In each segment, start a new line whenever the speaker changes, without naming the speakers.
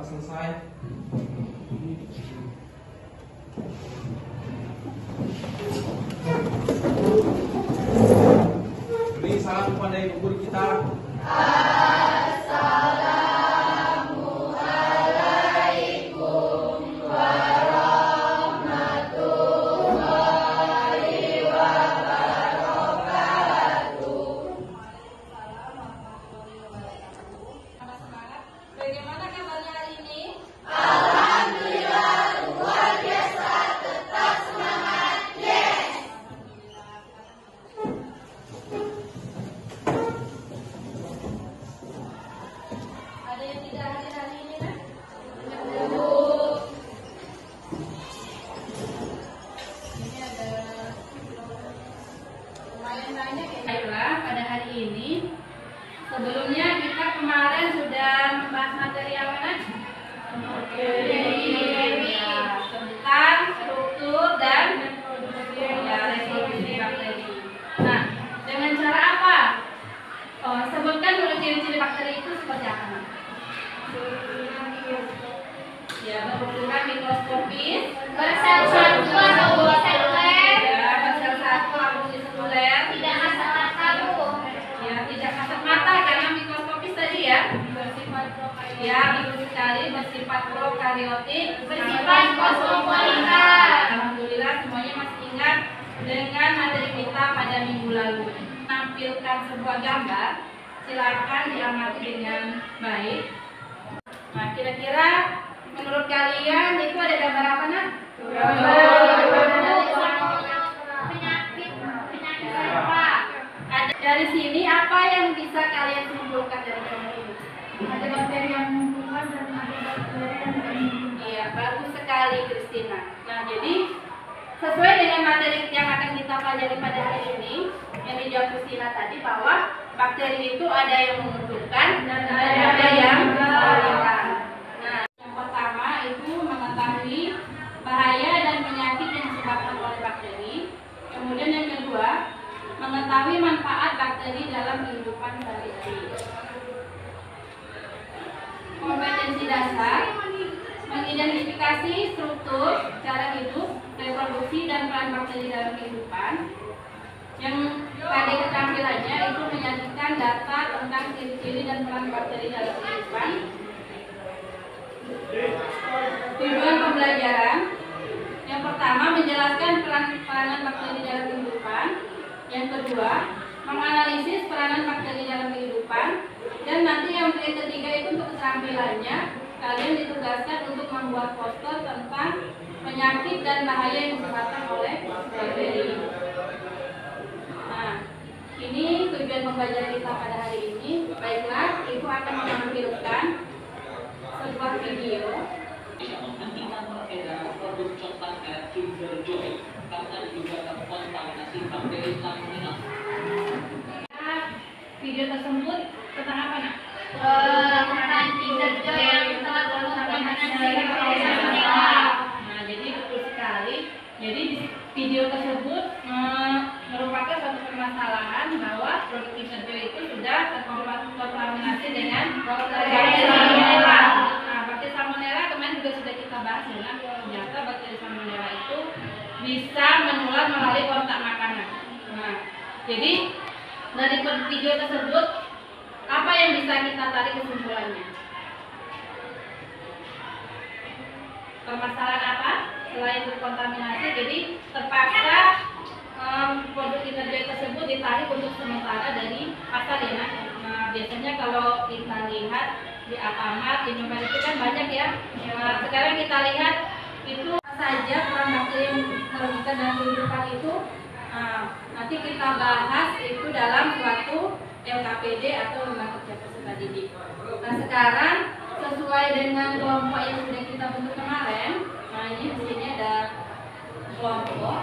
selesai. Beri salam kepada ibu guru kita.
Bagaimana kabarnya hari ini?
Alhamdulillah luar biasa, tetap semangat, yes.
Ada yang tidak hadir hari ini kan? Ini ada lumayan banyak ya. Baiklah, pada hari ini sebelumnya kita kemarin sudah membahas materi apa kan? Tentang struktur dan reproduksi bakteri. Nah, dengan cara apa? Sebutkan dulu ciri-ciri bakteri itu seperti apa? Ya, berbentukan mikroskopis,
Bersel satu atau seluler,
ya, bersel satu atau multisekuler,
tidak kasat mata, Bu.
ya, tidak kasat mata karena mikroskopis tadi ya. Ya, betul sekali, bersifat prokariotik,
Bersifat kosmopolita.
Alhamdulillah semuanya masih ingat dengan materi kita pada minggu lalu. Tampilkan sebuah gambar, silakan diamati dengan baik. Nah, kira-kira menurut kalian itu ada gambar apa nak?
Penyakit apa?
Dari sini apa yang bisa kalian simpulkan dari gambar ini?
Ada bakteri yang membunuh dan ada bakteri yang membunuh.
Iya, bagus sekali Christina. Nah, jadi sesuai dengan materi yang akan kita pelajari pada hari ini, yang dijawab Christina tadi bahwa bakteri itu ada yang menguntungkan dan ada yang merugikan. Nah, yang pertama itu mengetahui bahaya dan penyakit yang disebabkan oleh bakteri. Kemudian yang kedua, mengetahui manfaat bakteri dalam kehidupan sehari-hari. Kompetensi dasar mengidentifikasi struktur, cara hidup, reproduksi, dan peran bakteri dalam kehidupan. Yang pada keterampilannya itu menyajikan data tentang ciri-ciri dan peran bakteri dalam kehidupan. Tujuan pembelajaran yang pertama menjelaskan peranan bakteri dalam kehidupan. Yang kedua, menganalisis peranan bakteri dalam kehidupan. Dan nanti yang ketiga itu untuk keterampilannya, kalian ditugaskan untuk membuat poster tentang penyakit dan bahaya yang disebabkan oleh bakteri. Nah, ini tujuan pembelajaran kita pada hari ini. Baiklah, Ibu akan menampilkan sebuah video.
Menghentikan peredaran produk coklat merek Kinder Joy karena juga terkontaminasi bakteri salmonella.
Video tersebut tentang apa nak?
Tentang Kinder Joy yang telah terkontaminasi bakteri salmonella.
Nah, jadi betul sekali. Jadi di video tersebut merupakan suatu permasalahan bahwa produk Kinder Joy itu sudah terkontaminasi dengan bakteri salmonella. Nah, bakteri salmonella kemarin juga sudah kita bahas ya. Ternyata bakteri salmonella itu bisa menular melalui kontak makanan. Nah, jadi dari video tersebut apa yang bisa kita tarik kesimpulannya? Permasalahan apa? Selain terkontaminasi, jadi terpaksa produk Kinder Joy tersebut ditarik untuk sementara dari pasar ya. Nah, biasanya kalau kita lihat di Alfamart, di Indomaret itu kan banyak ya. Nah, sekarang kita lihat itu saja peran bakteri yang merugikan dalam kehidupan itu. Nanti kita bahas itu dalam suatu LKPD atau lembaga kerja peserta didik. Nah, sekarang sesuai dengan kelompok yang sudah kita bentuk kemarin. Nah, ini di sini ada kelompok.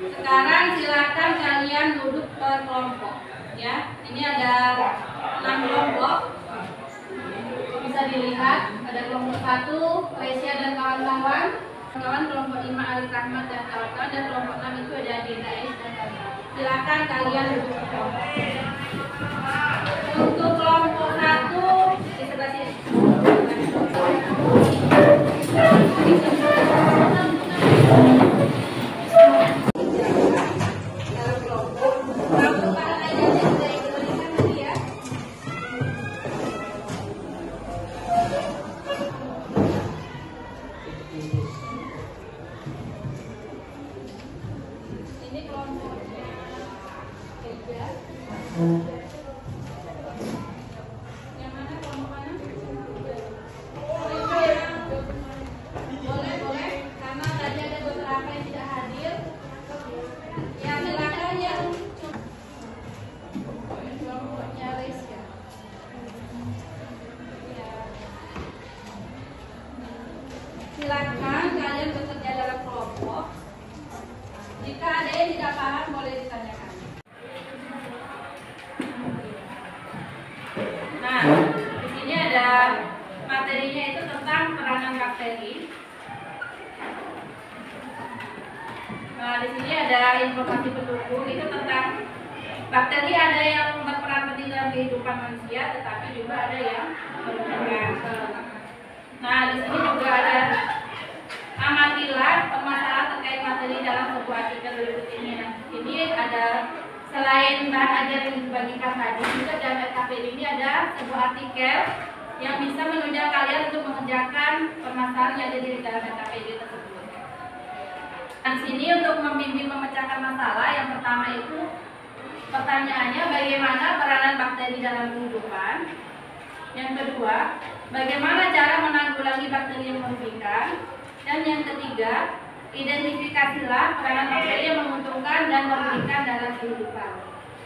Sekarang silakan kalian duduk per kelompok, ya. Ini ada 6 kelompok. Bisa dilihat ada kelompok 1 Resia dan kawan-kawan. Kelompok 5 Alif Rahmat dan kawan-kawan, dan kelompok 6 itu ada Dinda Ais dan kawan-kawan. Silakan kalian duduk per kelompok. Untuk kelompok 1 Nah, di sini ada materinya itu tentang peranan bakteri. Nah, di sini ada informasi pendukung itu tentang bakteri, ada yang berperan penting dalam kehidupan manusia, tetapi juga ada yang merugikan. Nah, di sini juga ada amatilah permasalahan terkait materi dalam sebuah artikel berikut ini. Nah, ini ada selain bahan ajar yang dibagikan tadi, juga dalam RKPD ini ada sebuah artikel yang bisa menunjang kalian untuk mengerjakan permasalahan yang ada di dalam RKPD tersebut. Dan sini untuk membimbing memecahkan masalah, yang pertama itu pertanyaannya bagaimana peranan bakteri dalam kehidupan. Yang kedua, bagaimana cara menanggulangi bakteri yang merugikan. Dan yang ketiga, identifikasilah peranan bakteri yang menguntungkan dan merugikan dalam kehidupan.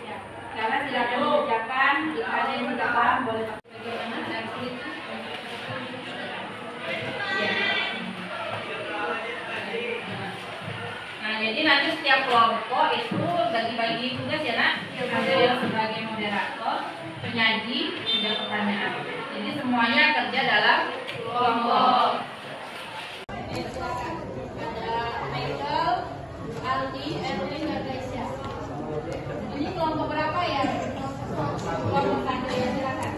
Ya, sekarang silakan dikerjakan. Jika ada yang tidak paham boleh bagaimana dan itu. Nah, jadi nanti setiap kelompok itu bagi-bagi tugas ya nak. Ada yang sebagai moderator, penyaji, juga pertanyaan. Jadi semuanya kerja dalam kelompok. Ada Michael, Aldi, Erwin, dan Gracia. Ini kelompok berapa ya? Kelompok satu ya, silakan.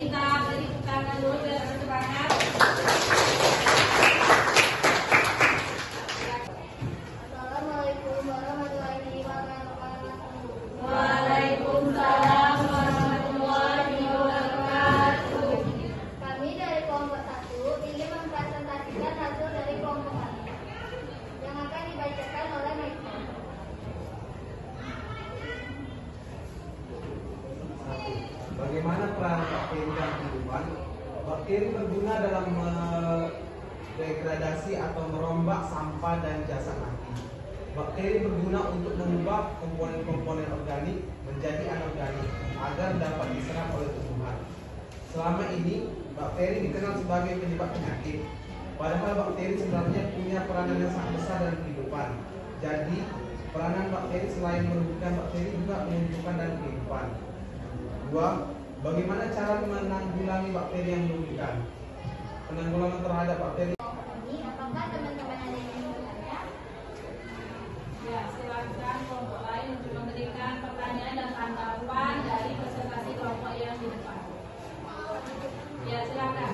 Kita beri tepuk tangan dulu biar bersemangat.
Assalamualaikum warahmatullahi wabarakatuh.
Waalaikumsalam warahmatullahi wabarakatuh.
Kami dari kelompok 1 ingin mempresentasikan hasil dari kelompok kami yang akan dibacakan oleh Michael.
Bagaimana peran bakteri dalam kehidupan? Bakteri berguna dalam degradasi atau merombak sampah dan jasad mati. Bakteri berguna untuk mengubah komponen-komponen organik menjadi anorganik agar dapat diserap oleh tumbuhan. Selama ini, bakteri dikenal sebagai penyebab penyakit. Padahal bakteri sebenarnya punya peranan yang sangat besar dalam kehidupan. Jadi, peranan bakteri selain merugikan bakteri juga menguntungkan dalam kehidupan. 2. Bagaimana cara menanggulangi bakteri yang merugikan? Penanggulangan terhadap bakteri.
Ini apakah teman-teman ada yang ingin bertanya?
Ya, silakan kelompok lain untuk memberikan pertanyaan dan tanggapan dari presentasi kelompok yang di depan. Ya, silakan.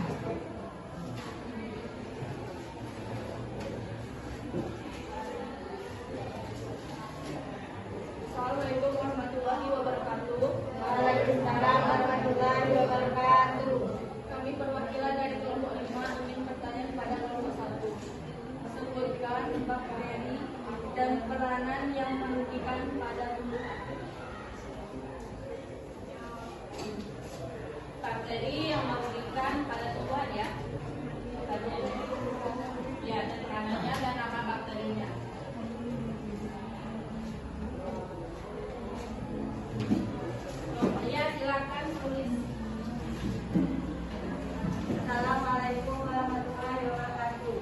Assalamualaikum warahmatullahi wabarakatuh.
Waalaikumsalam warahmatullahi wabarakatuh.
Kami perwakilan dari kelompok 5 ingin bertanya kepada kelompok 1. Sebutkan bakteri dan peranan yang merugikan pada tumbuhan. Bakteri yang merugikan pada tumbuhan ya. Ya, dan peranannya dan nama bakterinya. Ya, silakan tulis.
Assalamualaikum warahmatullahi wabarakatuh.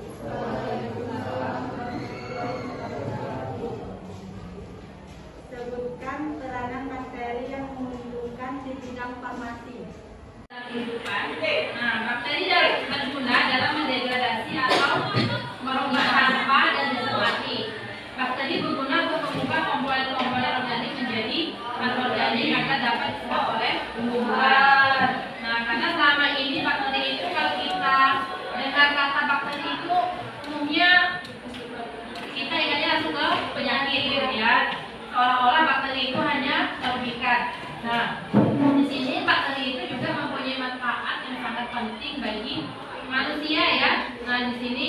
Sebutkan peranan bakteri yang menguntungkan di bidang farmasi.
Kehidupan. Nah, bakteri berguna dalam mendegradasi atau merubah sampah dan jasad mati. Bakteri berguna untuk mengubah komponen-komponen organik menjadi anorganik agar dapat diserap oleh tumbuhan. Nah, karena selama ini bakteri itu kalau kita dengar kata bakteri itu umumnya kita ingatnya langsung ke penyakit gitu ya. Seolah-olah bakteri itu hanya merugikan. Nah, di sini bakteri itu juga mempunyai manfaat yang sangat penting bagi manusia ya. Nah, di sini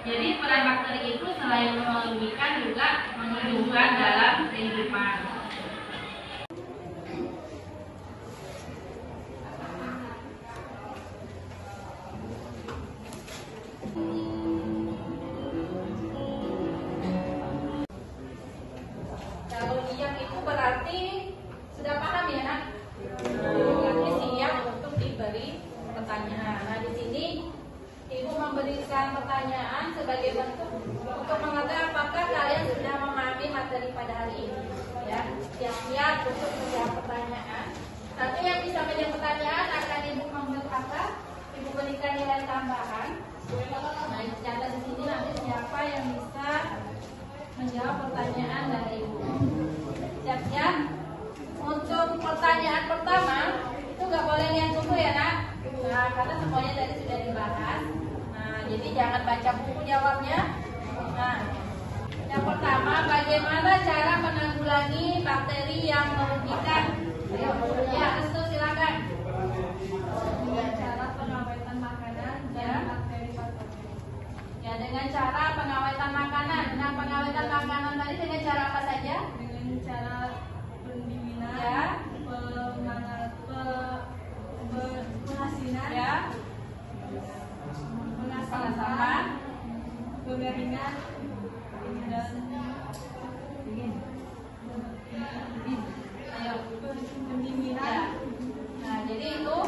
jadi peran bakteri itu selain merugikan juga menguntungkan dalam kehidupan. Kalau dia memberikan nilai tambahan. Nah, catat di sini nanti siapa yang bisa menjawab pertanyaan dari Ibu. Siap-siap? Untuk pertanyaan pertama itu nggak boleh lihat buku ya nak. Nah, karena semuanya tadi sudah dibahas. Nah, jadi jangan baca buku jawabnya. Nah, yang pertama, bagaimana cara menanggulangi bakteri yang merugikan? Ayo, ya, Restu silakan.
Dengan cara pengawetan makanan dan bakteri patogen.
Ya, dengan cara pengawetan makanan. Nah, pengawetan makanan tadi dengan cara apa saja?
Dengan cara pendinginan,
Ya.
pengasinan,
Ya,
pengasapan, pengeringan, dan
ayo.
pendinginan.
Ya. Nah, jadi itu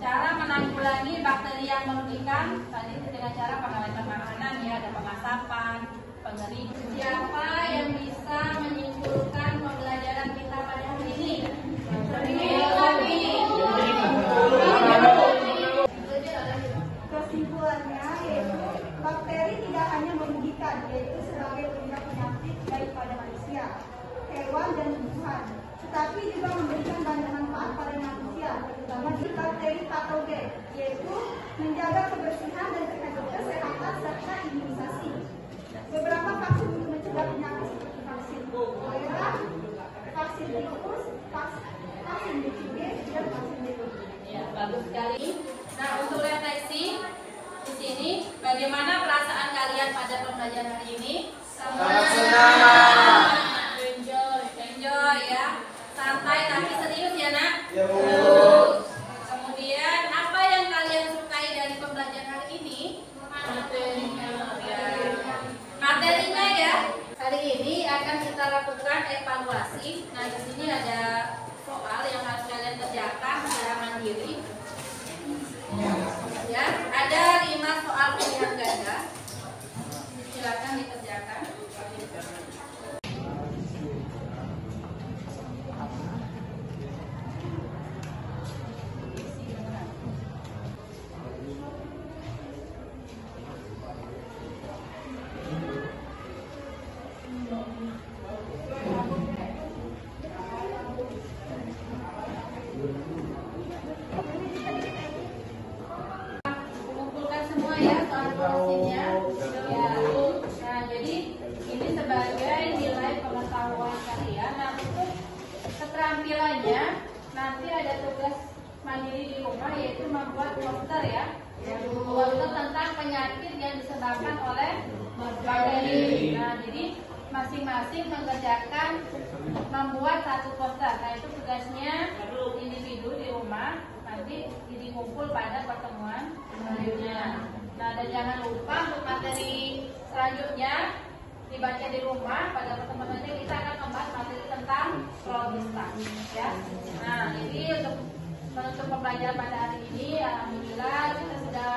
cara menanggulangi bakteri yang merugikan tadi dengan cara pengawetan makanan ya, ada pengasapan, pengering. Siapa yang bisa menyimpulkan pembelajaran kita pada hari ini?
Kesimpulannya yaitu bakteri tidak hanya merugikan, yaitu sebagai penyakit baik pada manusia, hewan dan tumbuhan, tetapi juga memberikan banyak manfaat pada manusia, terutama di bakteri patogen, yaitu menjaga kebersihan dan kesehatan serta imunisasi. Beberapa vaksin untuk mencegah penyakit seperti vaksin kolera, vaksin tikus, vaksin BCG, dan vaksin DPT.
Ya, bagus sekali. Nah, untuk refleksi di sini, bagaimana perasaan kalian pada pembelajaran hari ini?
Senang.
Enjoy ya. Santai tapi serius ya nak.
Ya, Bu.
Kemudian apa yang kalian sukai dari pembelajaran hari ini? Materinya ya. Hari ini akan kita lakukan evaluasi. Nah, di sini ada soal yang harus kalian kerjakan secara mandiri. Ya, ada 5 soal pilihan ganda. Silakan dikerjakan. Mengumpulkan semua ya soal-soalnya. Ya. Nah, jadi ini sebagai nilai pengetahuan kalian. Nah, untuk keterampilannya nanti ada tugas mandiri di rumah yaitu membuat poster ya. Poster tentang penyakit yang disebabkan oleh bakteri. Nah, jadi masing-masing mengerjakan membuat satu poster. Nah, itu tugasnya individu di rumah. Nanti dikumpul pada pertemuan selanjutnya. Nah, dan jangan lupa untuk materi selanjutnya dibaca di rumah. Pada pertemuan selanjutnya kita akan membahas materi tentang protista, ya. Nah, jadi untuk menutup pembelajaran pada hari ini, alhamdulillah kita sudah